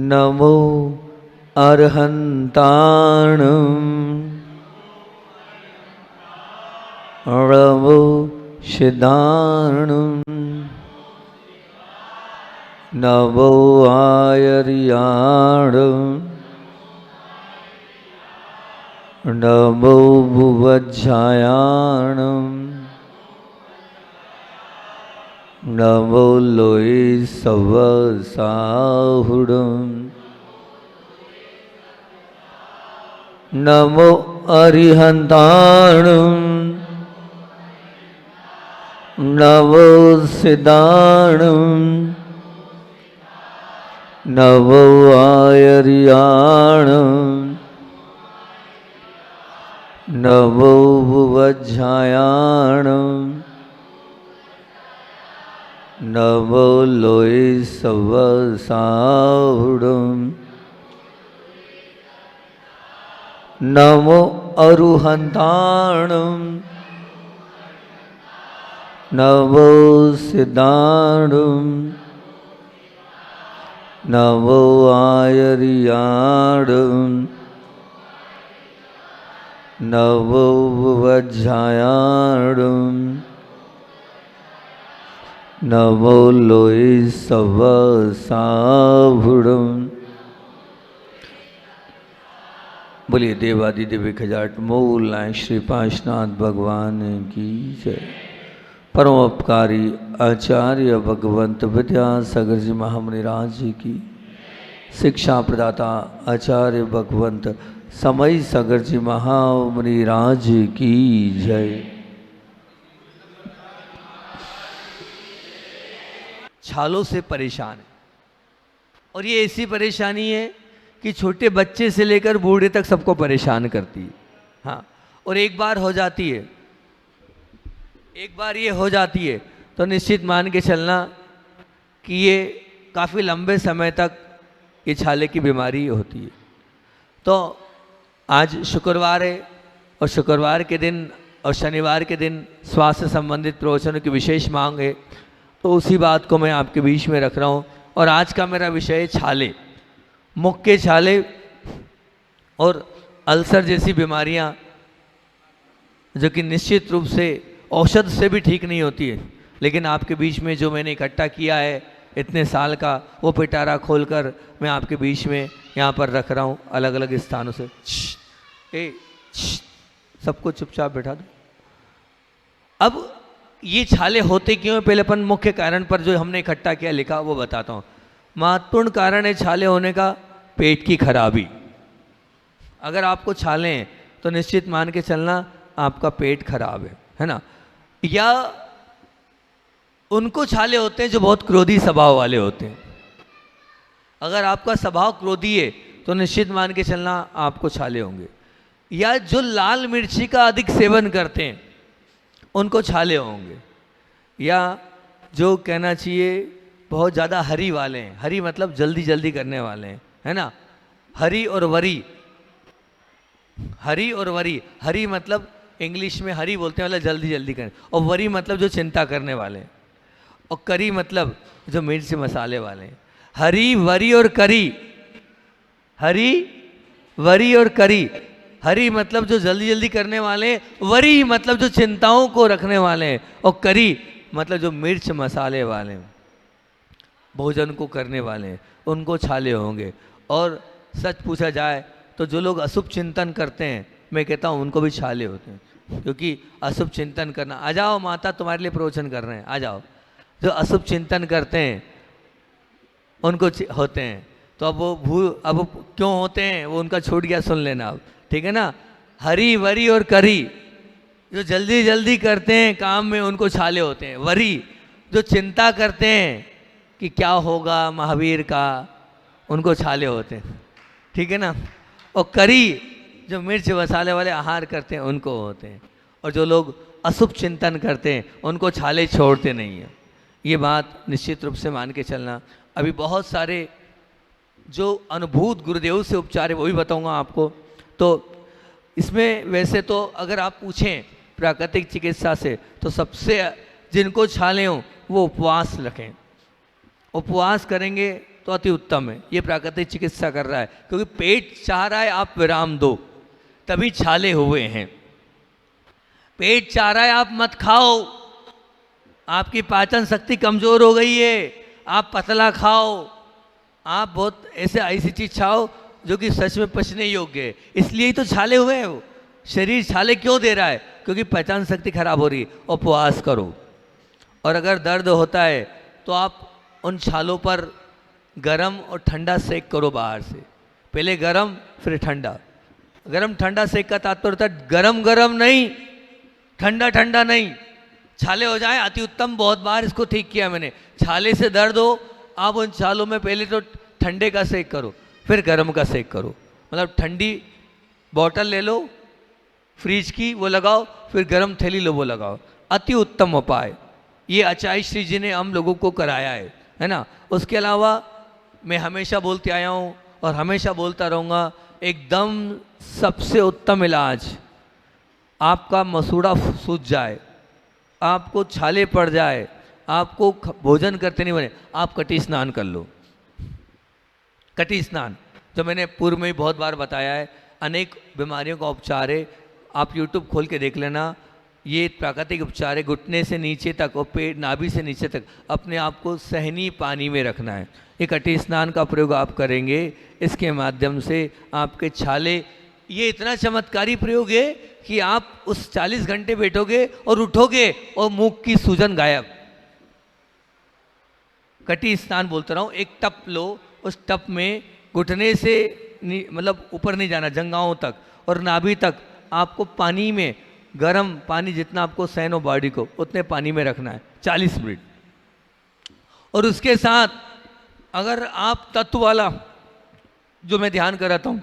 नमो अर्हन्ताणं नमो सिद्धाणं नमो आयर्याणं नमो भुवज्जायाणं नमो लोई सवसाहुडं नमो अरिहन्ताणं नमो सिद्धाणं नमो आयर्याणं नमो भुवज्जायाणं नमो लोई सवसाहुडं नमो अरुहन्ताणं नमो सिद्धाणं नमो आयर्याणं नमो भुवज्जायाणं नमो लोई सवसाहुडं। बोलिए देवादिदेव खजाट मूल श्री पांचनाथ भगवान की जय। परमोपकारी आचार्य भगवंत विद्यासागर जी महामुनिराज जी की, शिक्षा प्रदाता आचार्य भगवंत समय सागर जी महामुनिराज की जय। छालों से परेशान है और ये ऐसी परेशानी है कि छोटे बच्चे से लेकर बूढ़े तक सबको परेशान करती है। हाँ, और एक बार ये हो जाती है तो निश्चित मान के चलना कि ये काफ़ी लंबे समय तक ये छाले की बीमारी होती है। तो आज शुक्रवार है और शुक्रवार के दिन और शनिवार के दिन स्वास्थ्य संबंधित प्रवचनों की विशेष मांग है, तो उसी बात को मैं आपके बीच में रख रहा हूँ। और आज का मेरा विषय है छाले, मुख के छाले और अल्सर जैसी बीमारियां जो कि निश्चित रूप से औषध से भी ठीक नहीं होती है, लेकिन आपके बीच में जो मैंने इकट्ठा किया है इतने साल का, वो पिटारा खोलकर मैं आपके बीच में यहाँ पर रख रहा हूँ अलग अलग स्थानों से। सबको चुपचाप बैठा दो। अब ये छाले होते क्यों, पहले अपन मुख्य कारण पर जो हमने इकट्ठा किया लिखा वो बताता हूँ। महत्वपूर्ण कारण है छाले होने का पेट की खराबी। अगर आपको छाले हैं तो निश्चित मान के चलना आपका पेट खराब है ना। या उनको छाले होते हैं जो बहुत क्रोधी स्वभाव वाले होते हैं। अगर आपका स्वभाव क्रोधी है तो निश्चित मान के चलना आपको छाले होंगे। या जो लाल मिर्ची का अधिक सेवन करते हैं उनको छाले होंगे। या जो कहना चाहिए बहुत ज़्यादा हरी वाले हैं, हरी मतलब जल्दी जल्दी करने वाले हैं, है ना। हरी और वरी, हरी और वरी, हरी मतलब इंग्लिश में हरी बोलते हैं मतलब जल्दी जल्दी करने, और वरी मतलब जो चिंता करने वाले हैं, और करी मतलब जो मिर्च मसाले वाले हैं। हरी वरी और करी, हरी वरी और करी। हरी मतलब जो जल्दी जल्दी करने वाले हैं, वरी मतलब जो चिंताओं को रखने वाले हैं, और करी मतलब जो मिर्च मसाले वाले हैं, भोजन को करने वाले हैं, उनको छाले होंगे। और सच पूछा जाए तो जो लोग अशुभ चिंतन करते हैं, मैं कहता हूँ उनको भी छाले होते हैं, क्योंकि अशुभ चिंतन करना, आ जाओ माता तुम्हारे लिए प्रवचन कर रहे हैं, आ जाओ। जो अशुभ चिंतन करते हैं उनको होते हैं। तो अब अब क्यों होते हैं वो उनका छूट गया, सुन लेना अब, ठीक है ना। हरी वरी और करी, जो जल्दी जल्दी करते हैं काम में उनको छाले होते हैं। वरी जो चिंता करते हैं कि क्या होगा महावीर का, उनको छाले होते हैं, ठीक है ना। और करी जो मिर्च मसाले वाले आहार करते हैं उनको होते हैं। और जो लोग अशुभ चिंतन करते हैं उनको छाले छोड़ते नहीं हैं। ये बात निश्चित रूप से मान के चलना। अभी बहुत सारे जो अनुभूत गुरुदेव से उपचार है वो भी बताऊंगा आपको। तो इसमें वैसे तो अगर आप पूछें प्राकृतिक चिकित्सा से तो सबसे जिनको छाले हों वो उपवास रखें, उपवास करेंगे तो अति उत्तम है। ये प्राकृतिक चिकित्सा कर रहा है, क्योंकि पेट चाह रहा है आप विराम दो, तभी छाले हुए हैं। पेट चाह रहा है आप मत खाओ, आपकी पाचन शक्ति कमजोर हो गई है, आप पतला खाओ, आप बहुत ऐसी चीज खाओ जो कि सच में पचने योग्य है, इसलिए ही तो छाले हुए हैं। वो शरीर छाले क्यों दे रहा है? क्योंकि पाचन शक्ति खराब हो रही है। उपवास करो, और अगर दर्द होता है तो आप उन छालों पर गरम और ठंडा सेक करो बाहर से, पहले गरम फिर ठंडा। गरम ठंडा सेक का तात्पर्य होता है गरम गरम नहीं, ठंडा ठंडा नहीं, छाले हो जाए अति उत्तम। बहुत बार इसको ठीक किया मैंने। छाले से दर्द हो, आप उन छालों में पहले तो ठंडे का सेक करो, फिर गर्म का सेक करो। मतलब ठंडी बॉटल ले लो फ्रिज की, वो लगाओ, फिर गर्म थैली लो, वो लगाओ। अति उत्तम उपाय ये आचार्य श्री जी ने हम लोगों को कराया है ना। उसके अलावा मैं हमेशा बोलते आया हूँ और हमेशा बोलता रहूँगा, एकदम सबसे उत्तम इलाज, आपका मसूड़ा सूज जाए, आपको छाले पड़ जाए, आपको भोजन करते नहीं बने, आप कटी स्नान कर लो। कटी स्नान जो मैंने पूर्व में ही बहुत बार बताया है, अनेक बीमारियों का उपचार है। आप YouTube खोल के देख लेना, ये प्राकृतिक उपचार है। घुटने से नीचे तक और पेट नाभि से नीचे तक अपने आप को सहनी पानी में रखना है। ये कटी स्नान का प्रयोग आप करेंगे, इसके माध्यम से आपके छाले, ये इतना चमत्कारी प्रयोग है कि आप उस 40 घंटे बैठोगे और उठोगे और मुख की सूजन गायब। कटी स्नान बोलता रहा हूँ। एक टप लो, उस टप में घुटने से मतलब ऊपर नहीं जाना, जंघाओं तक और नाभि तक आपको पानी में, गर्म पानी जितना आपको सहन हो बॉडी को, उतने पानी में रखना है 40 मिनट। और उसके साथ अगर आप तत्व वाला जो मैं ध्यान कराता हूँ,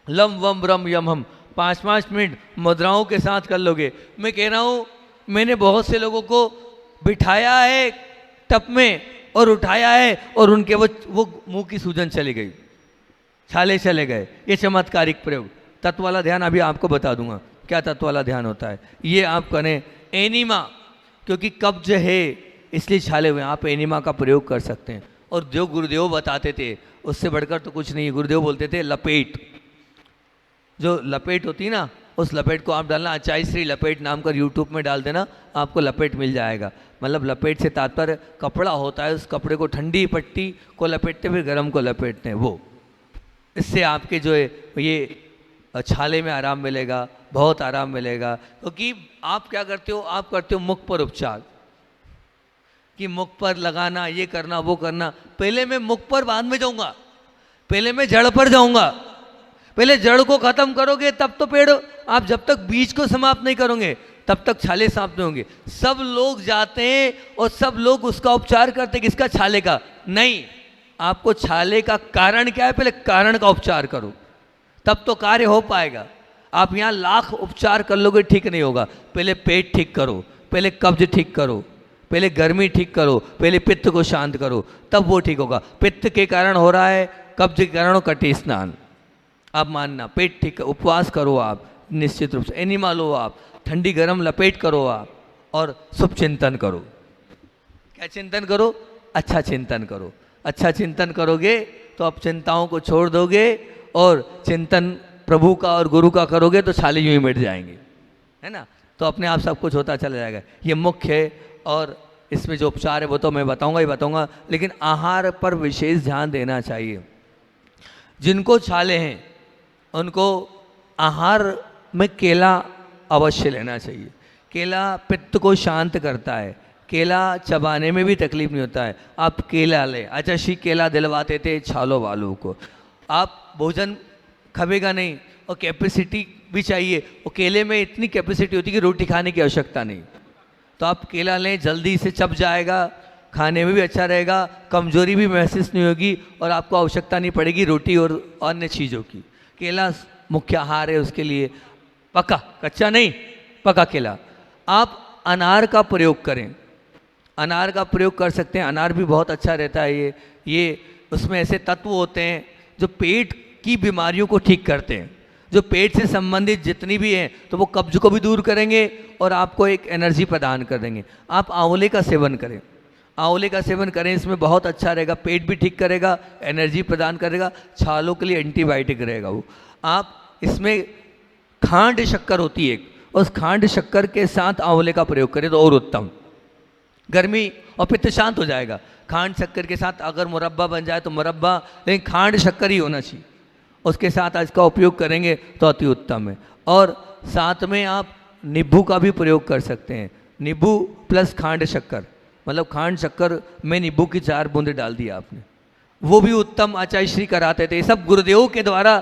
लम वम रम यम हम, 5-5 मिनट मुद्राओं के साथ कर लोगे। मैं कह रहा हूँ, मैंने बहुत से लोगों को बिठाया है टप में और उठाया है और उनके वो मुंह की सूजन चली गई, छाले चले गए। ये चमत्कारिक प्रयोग। तत्व वाला ध्यान अभी आपको बता दूंगा क्या तत्व वाला ध्यान होता है। ये आप करें। एनिमा, क्योंकि कब्ज है इसलिए छाले हुए, आप एनिमा का प्रयोग कर सकते हैं। और जो गुरुदेव बताते थे उससे बढ़कर तो कुछ नहीं। गुरुदेव बोलते थे लपेट, जो लपेट होती है ना, उस लपेट को आप डालना। आचार्य श्री लपेट नाम कर यूट्यूब में डाल देना, आपको लपेट मिल जाएगा। मतलब लपेट से तात्पर्य कपड़ा होता है, उस कपड़े को ठंडी पट्टी को लपेटते फिर गर्म को लपेटते हैं वो। इससे आपके जो है ये छाले में आराम मिलेगा, बहुत आराम मिलेगा। क्योंकि आप क्या करते हो, आप करते हो मुख पर उपचार, कि मुख पर लगाना, ये करना, वो करना। पहले मैं मुख पर बाद में जाऊंगा, पहले मैं जड़ पर जाऊंगा। पहले जड़ को खत्म करोगे तब तो पेड़, आप जब तक बीज को समाप्त नहीं करोगे तब तक छाले समाप्त नहीं होंगे। सब लोग जाते हैं और सब लोग उसका उपचार करते हैं, किसका? छाले का। नहीं, आपको छाले का कारण क्या है, पहले कारण का उपचार करो, तब तो कार्य हो पाएगा। आप यहाँ लाख उपचार कर लोगे, ठीक नहीं होगा। पहले पेट ठीक करो, पहले कब्ज ठीक करो, पहले गर्मी ठीक करो, पहले पित्त को शांत करो, तब वो ठीक होगा। पित्त के कारण हो रहा है, कब्ज के कारण कटी स्नान, आप मानना। पेट ठीक, उपवास करो आप निश्चित रूप से, एनिमा लो आप, ठंडी गर्म लपेट करो आप, और शुभ चिंतन करो। क्या चिंतन करो? अच्छा चिंतन करो। अच्छा चिंतन करोगे तो आप चिंताओं को छोड़ दोगे, और चिंतन प्रभु का और गुरु का करोगे तो छाले यूं ही मिट जाएंगे, है ना। तो अपने आप सब कुछ होता चला जाएगा। ये मुख्य है, और इसमें जो उपचार है वो तो मैं बताऊंगा ही बताऊंगा, लेकिन आहार पर विशेष ध्यान देना चाहिए। जिनको छाले हैं उनको आहार में केला अवश्य लेना चाहिए। केला पित्त को शांत करता है, केला चबाने में भी तकलीफ नहीं होता है। आप केला लें। अच्छा, शी केला दिलवाते थे छालों वालों को। आप भोजन खबेगा नहीं, और कैपेसिटी भी चाहिए, और केले में इतनी कैपेसिटी होती है कि रोटी खाने की आवश्यकता नहीं। तो आप केला लें, जल्दी से चब जाएगा, खाने में भी अच्छा रहेगा, कमजोरी भी महसूस नहीं होगी, और आपको आवश्यकता नहीं पड़ेगी रोटी और अन्य चीज़ों की। केला मुख्य आहार है उसके लिए, पका, कच्चा नहीं, पका केला। आप अनार का प्रयोग करें, अनार का प्रयोग कर सकते हैं। अनार भी बहुत अच्छा रहता है। ये उसमें ऐसे तत्व होते हैं जो पेट की बीमारियों को ठीक करते हैं, जो पेट से संबंधित जितनी भी हैं, तो वो कब्ज को भी दूर करेंगे और आपको एक एनर्जी प्रदान कर देंगे। आप आंवले का सेवन करें। आंवले का सेवन करें, इसमें बहुत अच्छा रहेगा, पेट भी ठीक करेगा, एनर्जी प्रदान करेगा, छालों के लिए एंटीबायोटिक रहेगा वो। आप इसमें खांड शक्कर होती है एक, उस खांड शक्कर के साथ आंवले का प्रयोग करें तो और उत्तम, गर्मी और पित्त शांत हो जाएगा। खांड शक्कर के साथ अगर मुरब्बा बन जाए तो मुरब्बा, लेकिन खांड शक्कर ही होना चाहिए, उसके साथ इसका उपयोग करेंगे तो अति उत्तम है। और साथ में आप नींबू का भी प्रयोग कर सकते हैं, नींबू प्लस खांड शक्कर, मतलब खांड शक्कर में नींबू की 4 बूंदे डाल दिया आपने, वो भी उत्तम आचार्य श्री कराते थे। सब गुरुदेव के द्वारा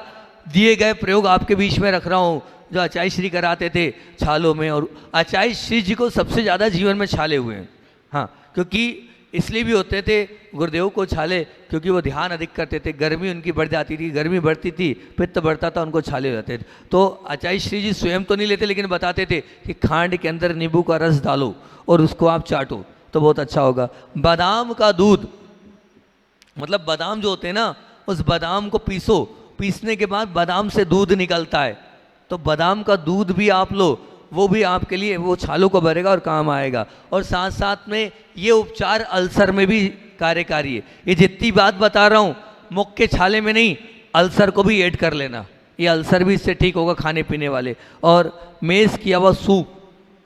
दिए गए प्रयोग आपके बीच में रख रहा हूँ, जो आचार्य श्री कराते थे छालों में। और आचार्य श्री जी को सबसे ज़्यादा जीवन में छाले हुए हैं, हाँ, क्योंकि इसलिए भी होते थे गुरुदेव को छाले, क्योंकि वो ध्यान अधिक करते थे, गर्मी उनकी बढ़ जाती थी, गर्मी बढ़ती थी, पित्त बढ़ता था, उनको छाले हो जाते थे। तो आचार्य श्री जी स्वयं तो नहीं लेते, लेकिन बताते थे कि खांड के अंदर नींबू का रस डालो और उसको आप चाटो तो बहुत अच्छा होगा। बादाम का दूध, मतलब बादाम जो होते हैं ना, उस बादाम को पीसो, पीसने के बाद बादाम से दूध निकलता है, तो बादाम का दूध भी आप लो, वो भी आपके लिए वो छालों को भरेगा और काम आएगा। और साथ साथ में ये उपचार अल्सर में भी कार्यकारी है। ये जितनी बात बता रहा हूँ मुख के छाले में नहीं, अल्सर को भी ऐड कर लेना, ये अल्सर भी इससे ठीक होगा खाने पीने वाले। और मेज़ किया हुआ सूप,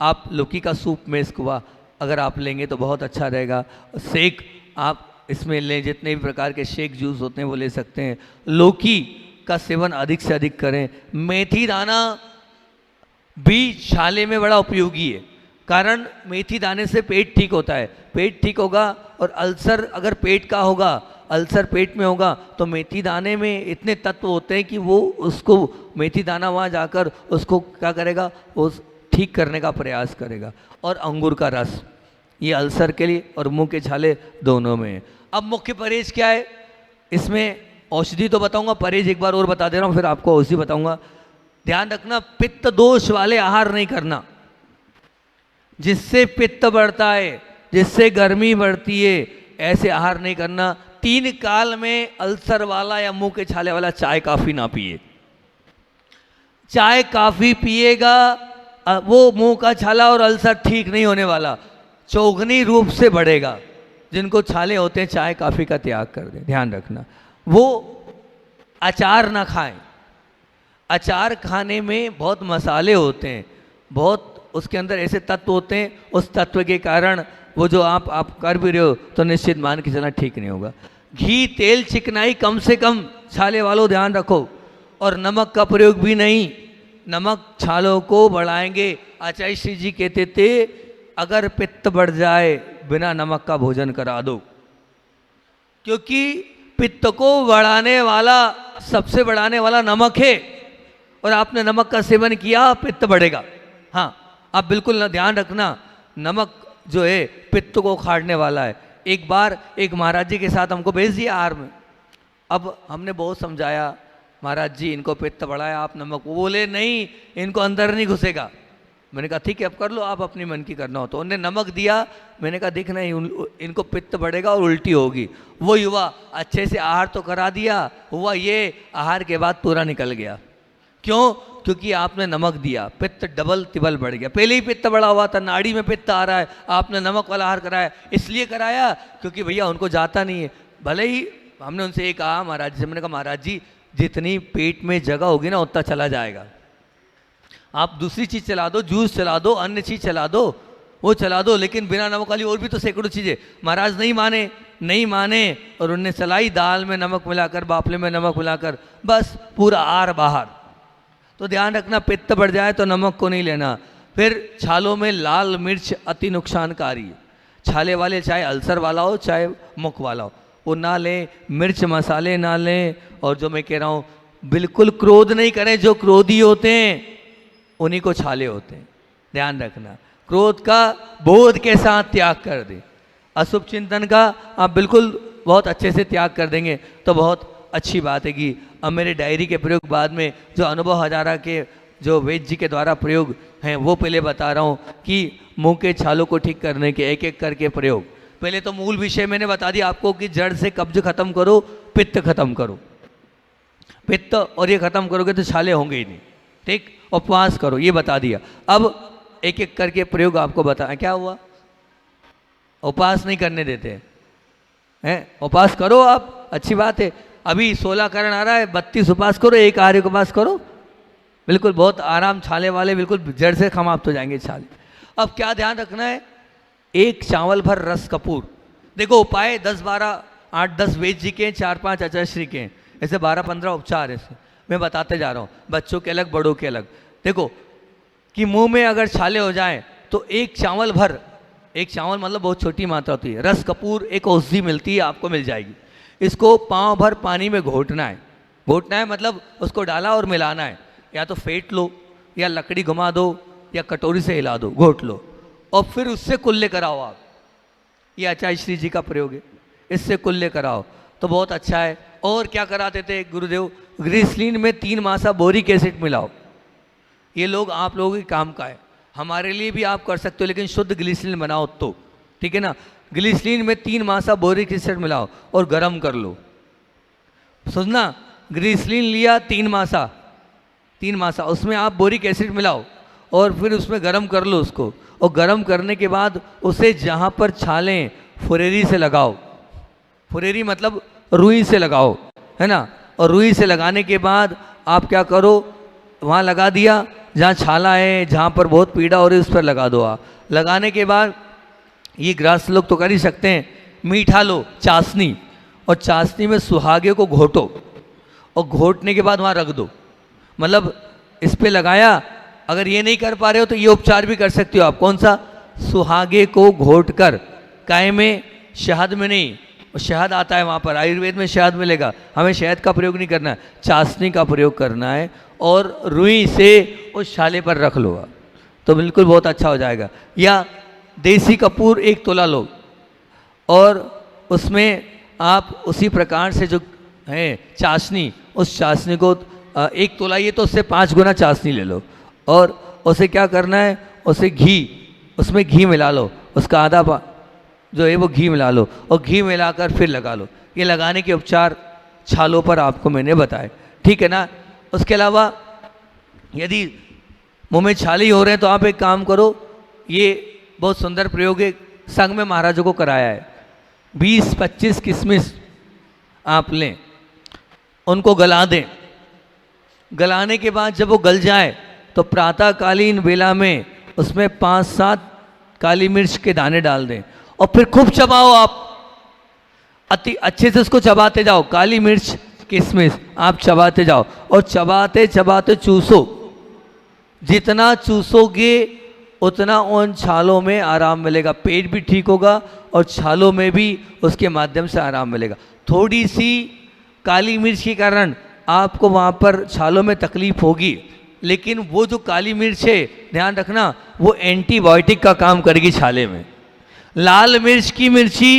आप लौकी का सूप मेज़ हुआ अगर आप लेंगे तो बहुत अच्छा रहेगा। शेक आप इसमें लें, जितने भी प्रकार के शेक जूस होते हैं वो ले सकते हैं। लौकी का सेवन अधिक से अधिक करें। मेथी दाना भी छाले में बड़ा उपयोगी है, कारण मेथी दाने से पेट ठीक होता है, पेट ठीक होगा। और अल्सर अगर पेट का होगा, अल्सर पेट में होगा तो मेथी दाने में इतने तत्व होते हैं कि वो उसको मेथी दाना वहाँ जाकर उसको क्या करेगा, वो ठीक करने का प्रयास करेगा। और अंगूर का रस, ये अल्सर के लिए और मुंह के छाले दोनों में है। अब मुख्य परहेज क्या है, इसमें औषधि तो बताऊंगा, परहेज एक बार और बता दे रहा हूँ, फिर आपको औषधि बताऊंगा। ध्यान रखना, पित्त दोष वाले आहार नहीं करना, जिससे पित्त बढ़ता है, जिससे गर्मी बढ़ती है, ऐसे आहार नहीं करना। 3 काल में अल्सर वाला या मुंह के छाले वाला चाय काफी ना पिए। चाय काफी पिएगा वो मुंह का छाला और अल्सर ठीक नहीं होने वाला, चौगुनी रूप से बढ़ेगा। जिनको छाले होते हैं चाय काफी का त्याग कर दें, ध्यान रखना। वो अचार ना खाएं, अचार खाने में बहुत मसाले होते हैं, बहुत उसके अंदर ऐसे तत्व होते हैं, उस तत्व के कारण वो जो आप कर भी रहे हो तो निश्चित मान के चलना ठीक नहीं होगा। घी तेल चिकनाई कम से कम छाले वालों ध्यान रखो, और नमक का प्रयोग भी नहीं, नमक छालों को बढ़ाएंगे। आचार्य श्री जी कहते थे अगर पित्त बढ़ जाए बिना नमक का भोजन करा दो, क्योंकि पित्त को बढ़ाने वाला, सबसे बढ़ाने वाला नमक है, और आपने नमक का सेवन किया पित्त बढ़ेगा। हाँ, आप बिल्कुल ध्यान रखना, नमक जो है पित्त को उखाड़ने वाला है। एक बार एक महाराज जी के साथ हमको भेज दिया आहार में, अब हमने बहुत समझाया, महाराज जी इनको पित्त बढ़ाया आप नमक, वो बोले नहीं इनको अंदर नहीं घुसेगा। मैंने कहा ठीक है अब कर लो, आप अपनी मन की करना हो। तो उन्होंने नमक दिया, मैंने कहा देख नहीं इनको पित्त बढ़ेगा और उल्टी होगी। वो युवा अच्छे से आहार तो करा दिया, हुआ ये आहार के बाद पूरा निकल गया। क्यों? क्योंकि आपने नमक दिया, पित्त डबल तिबल बढ़ गया। पहले ही पित्त बढ़ा हुआ था, नाड़ी में पित्त आ रहा है, आपने नमक वाला आहार कराया, इसलिए कराया क्योंकि भैया उनको जाता नहीं है। भले ही हमने उनसे ये कहा महाराज जी से, मैंने कहा महाराज जी जितनी पेट में जगह होगी ना उतना चला जाएगा, आप दूसरी चीज़ चला दो, जूस चला दो, अन्य चीज़ चला दो, वो चला दो, लेकिन बिना नमक वाली और भी तो सैकड़ों चीज़ें। महाराज नहीं माने और उनने चलाई दाल में नमक मिलाकर, बाफले में नमक मिलाकर, बस पूरा आर बाहर। तो ध्यान रखना, पित्त बढ़ जाए तो नमक को नहीं लेना। फिर छालों में लाल मिर्च अति नुकसानकारी है, छाले वाले चाहे अल्सर वाला हो चाहे मुख वाला हो, वो ना लें, मिर्च मसाले ना लें। और जो मैं कह रहा हूँ बिल्कुल क्रोध नहीं करें, जो क्रोधी होते हैं उन्हीं को छाले होते हैं, ध्यान रखना। क्रोध का बोध के साथ त्याग कर दें, अशुभ चिंतन का आप बिल्कुल बहुत अच्छे से त्याग कर देंगे तो बहुत अच्छी बात है कि अब मेरे डायरी के प्रयोग बाद में जो अनुभव हजारा के जो वैद्य जी के द्वारा प्रयोग हैं वो पहले बता रहा हूँ कि मुंह के छालों को ठीक करने के एक एक करके प्रयोग। पहले तो मूल विषय मैंने बता दिया आपको कि जड़ से कब्ज खत्म करो, पित्त खत्म करो, पित्त और ये खत्म करोगे तो छाले होंगे ही नहीं, ठीक। उपवास करो, ये बता दिया। अब एक एक करके प्रयोग आपको बताएं। क्या हुआ? उपवास नहीं करने देते हैं। उपवास करो आप, अच्छी बात है। अभी 16 करण आ रहा है, 32 उपवास करो, एक आर्य उपवास करो, बिल्कुल बहुत आराम, छाले वाले बिल्कुल जड़ से समाप्त हो जाएंगे छाले। अब क्या ध्यान रखना है, एक चावल भर रस कपूर। देखो उपाय 10-12, 8-10 वेद जी के, 4-5 आचार्य श्री के, ऐसे 12-15 उपचार ऐसे मैं बताते जा रहा हूँ, बच्चों के अलग बड़ों के अलग। देखो कि मुंह में अगर छाले हो जाए तो एक चावल भर, एक चावल मतलब बहुत छोटी मात्रा होती है, रस कपूर एक औषधि मिलती है, आपको मिल जाएगी। इसको पाँव भर पानी में घोटना है। घोटना है मतलब उसको डाला और मिलाना है, या तो फेंट लो या लकड़ी घुमा दो या कटोरी से हिला दो, घोट लो और फिर उससे कुल्ले कराओ आप। ये आचार्य श्री जी का प्रयोग है, इससे कुल्ले कराओ तो बहुत अच्छा है। और क्या कराते थे गुरुदेव, ग्लिसरीन में 3 मासा बोरिक एसिड मिलाओ। ये लोग आप लोगों के काम का है, हमारे लिए भी आप कर सकते हो, लेकिन शुद्ध ग्लिसरीन बनाओ तो ठीक है ना। ग्लिसरीन में 3 मासा बोरिक एसिड मिलाओ और गर्म कर लो। सुनना, ग्लिसरीन लिया 3 मासा, उसमें आप बोरिक एसिड मिलाओ और फिर उसमें गर्म कर लो उसको, और गर्म करने के बाद उसे जहाँ पर छालें फुरेरी से लगाओ। फुरेरी मतलब रुई से लगाओ, है ना। और रुई से लगाने के बाद आप क्या करो, वहाँ लगा दिया जहाँ छाला है, जहाँ पर बहुत पीड़ा हो रही है उस पर लगा दो आप। लगाने के बाद ये गृहस्थ लोग तो कर ही सकते हैं, मीठा लो चाशनी, और चाशनी में सुहागे को घोटो और घोटने के बाद वहाँ रख दो। मतलब इस पे लगाया, अगर ये नहीं कर पा रहे हो तो ये उपचार भी कर सकते हो आप। कौन सा, सुहागे को घोट कर, काय में, शहद में नहीं, शहद आता है वहाँ पर, आयुर्वेद में शहद मिलेगा, हमें शहद का प्रयोग नहीं करना है, चाशनी का प्रयोग करना है और रुई से उस छाले पर रख लो तो बिल्कुल बहुत अच्छा हो जाएगा। या देसी कपूर 1 तोला लो और उसमें आप उसी प्रकार से जो है चाशनी, उस चाशनी को 1 तोला, ये तो उससे 5 गुना चाशनी ले लो और उसे क्या करना है, उसे घी, उसमें घी मिला लो, उसका आधा जो है वो घी मिला लो और घी मिलाकर फिर लगा लो। ये लगाने के उपचार छालों पर आपको मैंने बताए, ठीक है ना। उसके अलावा यदि मुंह में छाले ही हो रहे हैं तो आप एक काम करो, ये बहुत सुंदर प्रयोग है, संघ में महाराजों को कराया है। 20-25 किशमिश आप लें, उनको गला दें। गलाने के बाद जब वो गल जाए तो प्रातःकालीन बेला में उसमें 5-7 काली मिर्च के दाने डाल दें और फिर खूब चबाओ आप, अति अच्छे से उसको चबाते जाओ। काली मिर्च किशमिश आप चबाते जाओ और चबाते चबाते चूसो, जितना चूसोगे उतना उन छालों में आराम मिलेगा, पेट भी ठीक होगा और छालों में भी उसके माध्यम से आराम मिलेगा। थोड़ी सी काली मिर्च के कारण आपको वहाँ पर छालों में तकलीफ होगी, लेकिन वो जो काली मिर्च है ध्यान रखना, वो एंटीबायोटिक का काम करेगी छाले में। लाल मिर्च की मिर्ची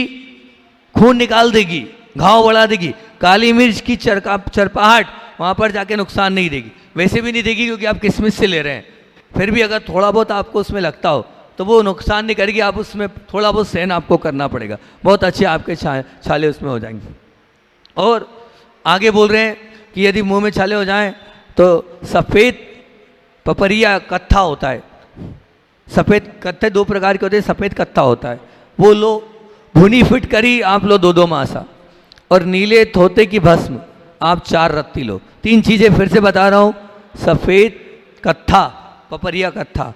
खून निकाल देगी, घाव बढ़ा देगी, काली मिर्च की चरपाहट वहाँ पर जाके नुकसान नहीं देगी, वैसे भी नहीं देगी क्योंकि आप किशमिश से ले रहे हैं। फिर भी अगर थोड़ा बहुत आपको उसमें लगता हो तो वो नुकसान नहीं करेगी, आप उसमें थोड़ा बहुत सहन आपको करना पड़ेगा, बहुत अच्छे आपके छाले उसमें हो जाएंगे। और आगे बोल रहे हैं कि यदि मुंह में छाले हो जाएं तो सफ़ेद पपरिया कत्था होता है। सफ़ेद कत्थे 2 प्रकार के होते हैं, सफ़ेद कत्था होता है, वो लो। भुनी फिटकरी आप लो 2-2 मासा, और नीले थोते की भस्म आप 4 रत्ती लो। 3 चीज़ें फिर से बता रहा हूँ, सफ़ेद कत्था पपरिया कत्था,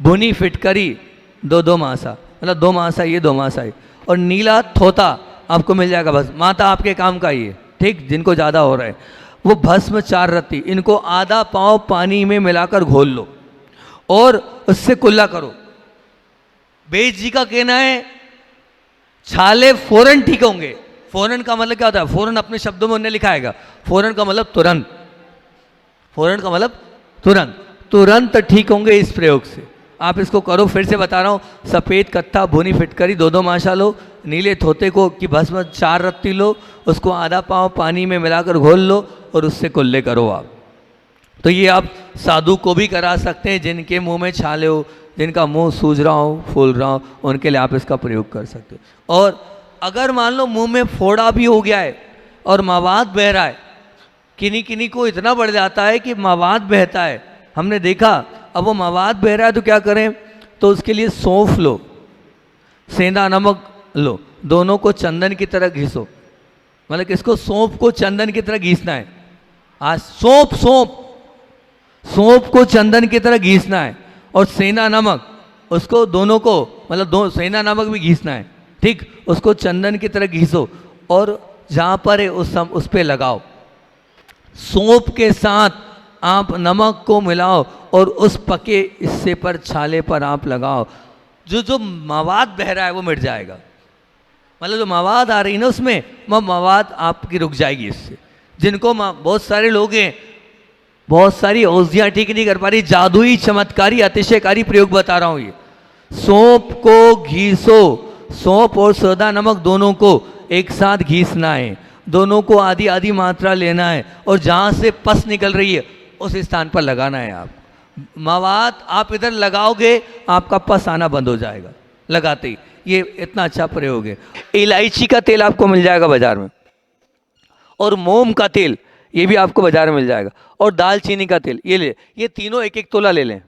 भुनी फिटकरी 2-2 मासा, मतलब 2 मासा ये 2 मासा ये, और नीला थोता आपको मिल जाएगा भस्म। माता आपके काम का ही है, ठीक, जिनको ज़्यादा हो रहा है वो भस्म 4 रत्ती, इनको आधा पाव पानी में मिलाकर घोल लो और उससे कुल्ला करो। वेद जी का कहना है छाले फौरन ठीक होंगे। फौरन का मतलब क्या होता है, फौरन अपने शब्दों में उन्होंने लिखा है, फौरन का मतलब तुरंत, फौरन का मतलब तुरंत, तुरंत ठीक होंगे इस प्रयोग से। आप इसको करो, फिर से बता रहा हूँ, सफ़ेद कत्था भुनी फिटकरी 2-2 माशा लो, नीले थोते को की भस्म 4 रत्ती लो, उसको आधा पाव पानी में मिलाकर घोल लो और उससे कुल्ले करो आप। तो ये आप साधु को भी करा सकते हैं, जिनके मुंह में छाले हो, जिनका मुंह सूज रहा हो, फूल रहा हो, उनके लिए आप इसका प्रयोग कर सकते हो। और अगर मान लो मुंह में फोड़ा भी हो गया है और मवाद बह रहा है, किन्हीं किन्हीं को इतना बढ़ जाता है कि मवाद बहता है, हमने देखा। अब वो मवाद बह रहा है तो क्या करें, तो उसके लिए सौंफ लो, सेंधा नमक लो, दोनों को चंदन की तरह घिसो। मतलब किसको? सौंफ को चंदन की तरह घिसना है। आज सौंफ सौंफ सौंफ को चंदन की तरह घिसना है। और सेना नमक, उसको दोनों को, मतलब दो सेना नमक भी घिसना है, ठीक। उसको चंदन की तरह घिसो और जहाँ पर है उस पे लगाओ। सौंफ के साथ आप नमक को मिलाओ और उस पके हिस्से पर, छाले पर आप लगाओ। जो जो मवाद बह रहा है वो मिट जाएगा। मतलब जो मवाद आ रही है ना उसमें, वह मवाद आपकी रुक जाएगी इससे। जिनको बहुत सारे लोग हैं, बहुत सारी औषधियाँ ठीक नहीं कर पा रही, जादुई चमत्कारी अतिशयकारी प्रयोग बता रहा हूँ ये। सौंफ को घीसो, सौंफ और सोदा नमक दोनों को एक साथ घीसना है, दोनों को आधी आधी मात्रा लेना है और जहाँ से पस निकल रही है उस स्थान पर लगाना है। आप मवाद आप इधर लगाओगे, आपका पस आना बंद हो जाएगा लगाते ही। ये इतना अच्छा प्रयोग है। इलायची का तेल आपको मिल जाएगा बाजार में, और मोम का तेल ये भी आपको बाजार में मिल जाएगा, और दालचीनी का तेल ये ले, ये तीनों एक एक तोला ले लें।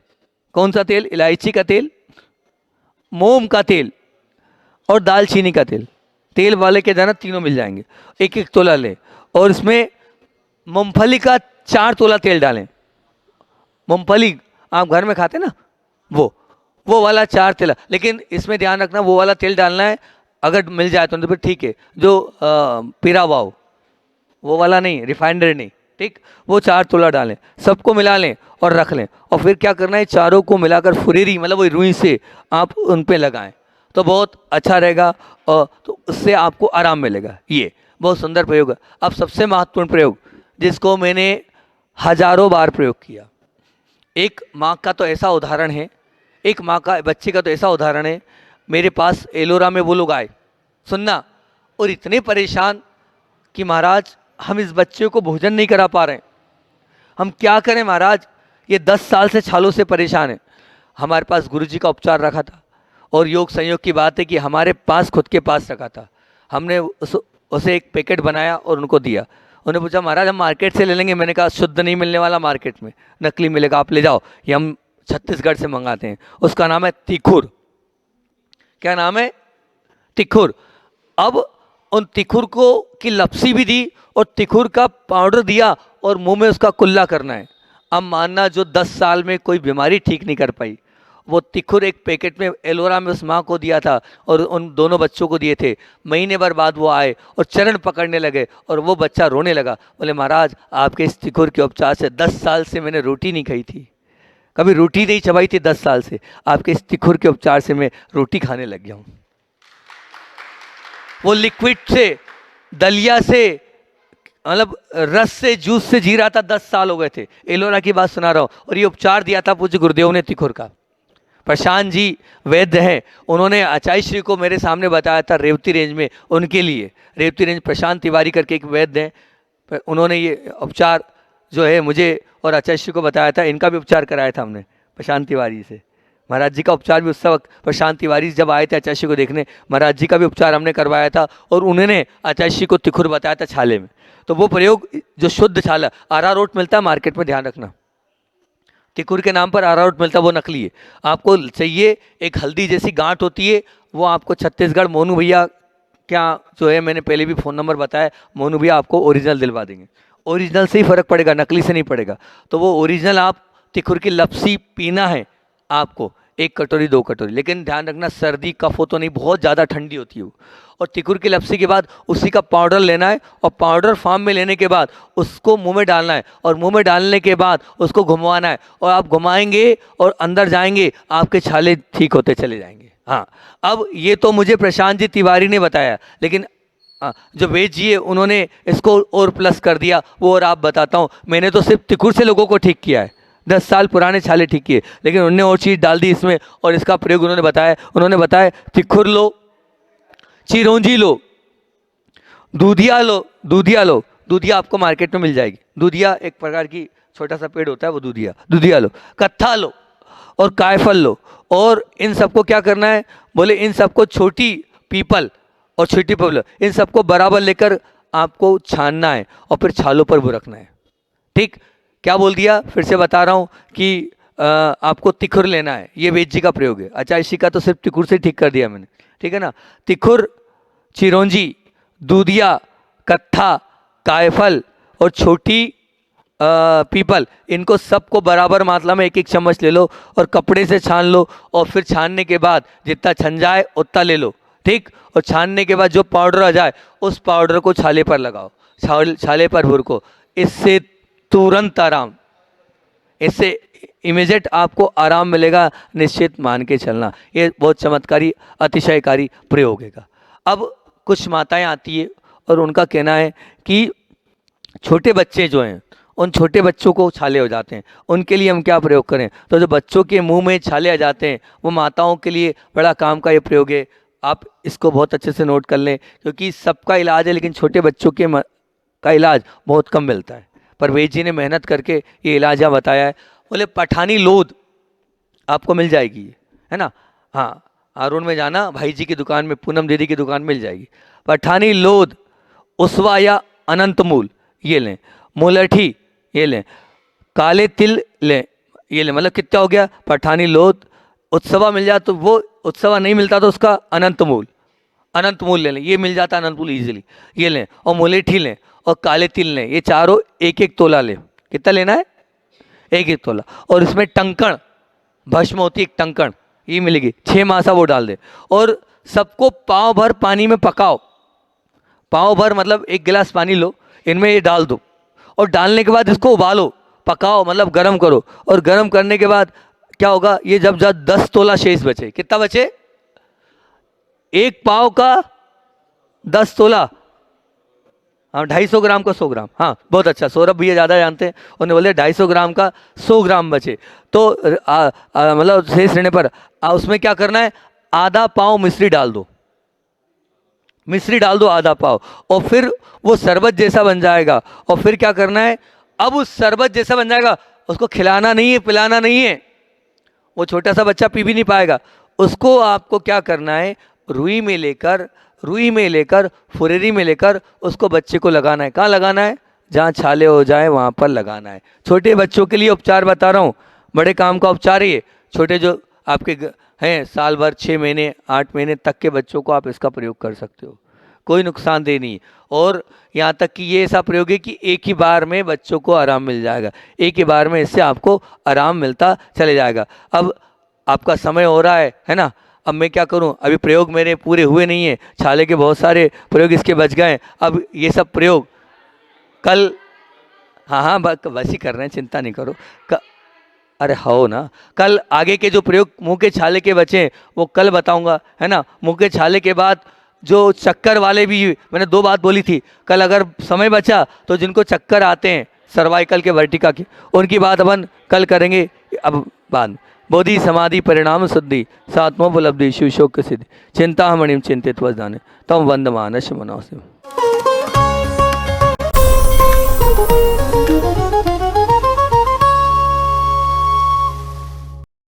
कौन सा तेल? इलायची का तेल, मोम का तेल और दालचीनी का तेल। तेल वाले के जाना तीनों मिल जाएंगे, एक एक तोला लें। और इसमें मूंगफली का 4 तोला तेल डालें। मूंगफली आप घर में खाते ना, वो वाला 4 तेल। लेकिन इसमें ध्यान रखना वो वाला तेल डालना है, अगर मिल जाए तो फिर ठीक है। जो पिरावाओ वो वाला नहीं, रिफाइंडर नहीं, ठीक। वो 4 तोला डालें, सबको मिला लें और रख लें। और फिर क्या करना है, चारों को मिलाकर फुरेरी, मतलब वही रुई से आप उन पे लगाएं तो बहुत अच्छा रहेगा, और तो उससे आपको आराम मिलेगा। ये बहुत सुंदर प्रयोग है। अब सबसे महत्वपूर्ण प्रयोग, जिसको मैंने हजारों बार प्रयोग किया। एक माँ का तो ऐसा उदाहरण है, एक माँ का बच्चे का तो ऐसा उदाहरण है। मेरे पास एलोरा में वो लोग आए, सुनना, और इतने परेशान कि महाराज हम इस बच्चे को भोजन नहीं करा पा रहे हैं, हम क्या करें महाराज, ये 10 साल से छालों से परेशान है। हमारे पास गुरुजी का उपचार रखा था, और योग संयोग की बात है कि हमारे पास, खुद के पास रखा था। हमने उसे एक पैकेट बनाया और उनको दिया। उन्होंने पूछा महाराज हम मार्केट से ले लेंगे। मैंने कहा शुद्ध नहीं मिलने वाला मार्केट में, नकली मिलेगा, आप ले जाओ, ये हम छत्तीसगढ़ से मंगाते हैं। उसका नाम है तिखुर। क्या नाम है? तिखुर। अब उन तिखुर को की लपसी भी दी और तिखुर का पाउडर दिया और मुंह में उसका कुल्ला करना है। अब मानना जो 10 साल में कोई बीमारी ठीक नहीं कर पाई, वो तिखुर एक पैकेट में एलोरा में उस माँ को दिया था और उन दोनों बच्चों को दिए थे। महीने भर बाद वो आए और चरण पकड़ने लगे और वो बच्चा रोने लगा। बोले महाराज आपके इस तिखुर के उपचार से 10 साल से मैंने रोटी नहीं खाई थी, कभी रोटी नहीं चबाई थी 10 साल से, आपके इस तिखुर के उपचार से मैं रोटी खाने लग गया हूँ। वो लिक्विड से, दलिया से, मतलब रस से, जूस से जी रहा था, 10 साल हो गए थे। एलोरा की बात सुना रहा हूँ। और ये उपचार दिया था पूज्य गुरुदेव ने तिखुर का। प्रशांत जी वैद्य हैं, उन्होंने आचार्य श्री को मेरे सामने बताया था रेवती रेंज में, उनके लिए। रेवती रेंज प्रशांत तिवारी करके एक वैद्य हैं, उन्होंने ये उपचार जो है मुझे और आचार्य श्री को बताया था। इनका भी उपचार कराया था हमने प्रशांत तिवारी से। महाराज जी का उपचार भी उस वक्त प्रशांत तिवारी जब आए थे आचार्य श्री को देखने, महाराज जी का भी उपचार हमने करवाया था और उन्होंने आचार्य श्री को तिखुर बताया था छाले में। तो वो प्रयोग जो शुद्ध छाला, अरारोट मिलता है मार्केट में, ध्यान रखना, तिखुर के नाम पर अरारोट मिलता है, वो नकली है। आपको चाहिए एक हल्दी जैसी गांठ होती है, वो आपको छत्तीसगढ़ मोनू भैया क्या जो है, मैंने पहले भी फ़ोन नंबर बताया, मोनू भैया आपको ओरिजिनल दिलवा देंगे। ओरिजिनल से ही फ़र्क पड़ेगा, नकली से नहीं पड़ेगा। तो वो ओरिजिनल आप तिखुर की लपसी पीना है आपको, 1 कटोरी 2 कटोरी। लेकिन ध्यान रखना सर्दी कफ हो तो नहीं, बहुत ज़्यादा ठंडी होती है वो। और तिखुर की लपसी के बाद उसी का पाउडर लेना है और पाउडर फॉर्म में लेने के बाद उसको मुंह में डालना है और मुंह में डालने के बाद उसको घुमवाना है। और आप घुमाएंगे और अंदर जाएंगे, आपके छाले ठीक होते चले जाएंगे। हाँ, अब ये तो मुझे प्रशांत जी तिवारी ने बताया, लेकिन जो वेद जी है उन्होंने इसको और प्लस कर दिया, वो और आप बताता हूँ। मैंने तो सिर्फ तिखुर से लोगों को ठीक किया है, 10 साल पुराने छाले ठीक किए, लेकिन उन्होंने और चीज़ डाल दी इसमें और इसका प्रयोग उन्होंने बताया। उन्होंने बताया तिखुर लो, चिरौंजी लो, दूधिया लो, दूधिया लो, दूधिया आपको मार्केट में मिल जाएगी। दूधिया एक प्रकार की छोटा सा पेड़ होता है, वो दूधिया, दूधिया लो, कत्था लो और कायफल लो। और इन सबको क्या करना है, बोले इन सबको छोटी पीपल और छोटी पीपल, इन सबको बराबर लेकर आपको छानना है और फिर छालों पर वो रखना है। ठीक, क्या बोल दिया, फिर से बता रहा हूँ कि आपको तिखुर लेना है, ये वेद जी का प्रयोग है। अच्छा, का तो सिर्फ तिखुर से ठीक कर दिया मैंने, ठीक है ना। तिखुर, चिरौंजी, दूधिया, कत्था, कायफल और छोटी पीपल, इनको सबको बराबर मात्रा में 1-1 चम्मच ले लो और कपड़े से छान लो। और फिर छानने के बाद जितना छन जाए उतना ले लो, ठीक। और छानने के बाद जो पाउडर आ जाए उस पाउडर को छाले पर लगाओ, छाले पर भुरको। इससे तुरंत आराम, इससे इमीडिएट आपको आराम मिलेगा, निश्चित मान के चलना। ये बहुत चमत्कारी अतिशयकारी प्रयोग है। अब कुछ माताएं आती है और उनका कहना है कि छोटे बच्चे जो हैं, उन छोटे बच्चों को छाले हो जाते हैं, उनके लिए हम क्या प्रयोग करें। तो जो बच्चों के मुंह में छाले आ जाते हैं, वो माताओं के लिए बड़ा काम का ये प्रयोग है। आप इसको बहुत अच्छे से नोट कर लें, क्योंकि सबका इलाज है लेकिन छोटे बच्चों के का इलाज बहुत कम मिलता है। पर वेद जी ने मेहनत करके ये इलाज यहाँ बताया है। बोले पठानी लोद आपको मिल जाएगी, है ना। हाँ, हारून में जाना, भाई जी की दुकान में, पूनम दीदी की दुकान मिल जाएगी। पठानी लोद, उसवा या अनंत मूल ये लें, मुलठी ये लें, काले तिल लें, ये लें। मतलब कितना हो गया, पठानी लोद, उत्सवा मिल जाए तो वो, उत्सवा नहीं मिलता तो उसका अनंत मूल ले लें, ये मिल जाता अनंत मूल ईजिली, ये लें। और मुलेठी लें और काले तिल लें, ये चारों 1-1 तोला लें। कितना लेना है, 1-1 तोला। और इसमें टंकण भस्म होती है, एक टंकण ये मिलेगी, 6 मासा वो डाल दे। और सबको पाँव भर पानी में पकाओ, पाँव भर मतलब 1 गिलास पानी लो, इनमें ये डाल दो और डालने के बाद इसको उबालो, पकाओ मतलब गर्म करो। और गर्म करने के बाद क्या होगा, ये जब 10 तोला शेष बचे, कितना बचे, 1 पाव का 10 तोला, हाँ 250 ग्राम का 100 ग्राम। हाँ बहुत अच्छा, सौरभ भैया ज़्यादा जानते हैं, उन्होंने बोले 250 ग्राम का 100 ग्राम बचे। तो मतलब शेष रहने पर उसमें क्या करना है, आधा पाव मिश्री डाल दो, मिश्री डाल दो आधा पाव, और फिर वो शरबत जैसा बन जाएगा। और फिर क्या करना है, अब उस शरबत जैसा बन जाएगा, उसको खिलाना नहीं है, पिलाना नहीं है, वो छोटा सा बच्चा पी भी नहीं पाएगा। उसको आपको क्या करना है, रुई में लेकर फुरेरी में लेकर उसको बच्चे को लगाना है। कहाँ लगाना है, जहाँ छाले हो जाए वहाँ पर लगाना है। छोटे बच्चों के लिए उपचार बता रहा हूँ, बड़े काम का उपचार है ये। छोटे जो आपके हैं साल भर, 6 महीने 8 महीने तक के बच्चों को आप इसका प्रयोग कर सकते हो, कोई नुकसानदेह नहीं। और यहाँ तक कि ये ऐसा प्रयोग है कि एक ही बार में बच्चों को आराम मिल जाएगा, एक ही बार में इससे आपको आराम मिलता चले जाएगा। अब आपका समय हो रहा है ना। अब मैं क्या करूं, अभी प्रयोग मेरे पूरे हुए नहीं है, छाले के बहुत सारे प्रयोग इसके बच गए। अब ये सब प्रयोग कल, हाँ बस ही कर रहे हैं, चिंता नहीं करो। अरे हो ना, कल आगे के जो प्रयोग मुंह के छाले के बचे वो कल बताऊंगा, है ना। मुंह के छाले के बाद जो चक्कर वाले भी, मैंने 2 बात बोली थी, कल अगर समय बचा तो जिनको चक्कर आते हैं सर्वाइकल के, वर्टिका के, उनकी बात अपन कल करेंगे। अब बाद बोधि समाधि परिणाम शुद्धि सात्मोपलब्धि शिव शोक सिद्धि चिंता मणिम चिंतित वजदाने तम वंदमानश मनोसिम।